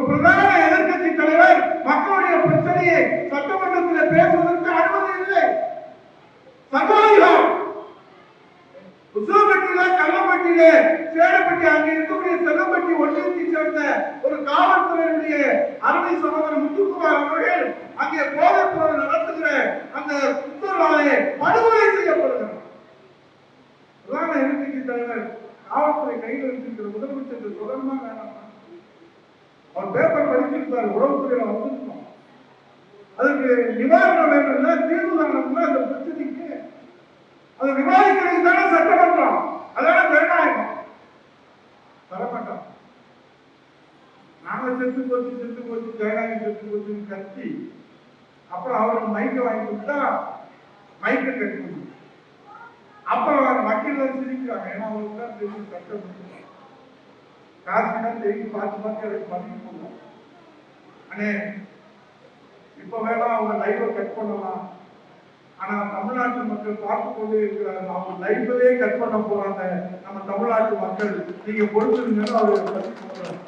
பிரதான எதிர்கட்சி தலைவர் மக்களுடைய பிரச்சனையை சட்டமன்றத்தில் பேசுவதற்கு அனுமதி இல்லை. சர்வாதிகாரம் உசூர்பட்டியில, கள்ளப்பட்டியில, சேலப்பட்டி, அங்கே இருக்கக்கூடிய செல்லப்பட்டி ஒன்றியத்தை சேர்ந்த ஒரு காவல்துறையினுடைய அருமை சகோதரர் முத்துக்குமார் அவர்கள் அங்கே போதைப் பொருள் நடத்துகிற அந்த குற்றவாளியை படுகொலை செய்யப்படுகிறார். பிரதான எதிர்கட்சி தலைவர் காவல்துறை கையில் வச்சிருக்கிற முதலமைச்சர் தொடர்பா வேணாம். அவர் பேப்பர் படிச்சிருப்பார், உளவுத்துறையில வந்திருக்கோம். அதுக்கு நிவாரணம் வேணும்னா, தீர்வு காணணும்னா அந்த பிரச்சனைக்கு அது விவாதிக்கிறது தானே சட்டமன்றம், அதான ஜனநாயகம். வரமாட்டோம். நாம செத்து போச்சு ஜனநாயகம் செத்து போச்சுன்னு கத்தி அப்புறம் அவருக்கு மைக்க வாங்கி கொடுத்தா மைக்க கட்டணும். அப்புறம் வக்கீல் சிரிக்கிறாங்க, ஏன்னா அவருக்கு தான் தெரியும் சட்டம் காசுதான் தெரியும். பார்த்து அதுக்கு பதிவு பண்ணுவோம். அண்ணே இப்ப வேணா அவங்க லைவ கட் பண்ணலாம், ஆனா தமிழ்நாட்டு மக்கள் பார்த்து கொண்டே இருக்கிறாங்க. அவங்க லைவ்லயே கட் பண்ண போறாங்க நம்ம தமிழ்நாட்டு மக்கள், நீங்க பொறுத்துருங்கன்னு அவரு பதிவு போடுறாங்க.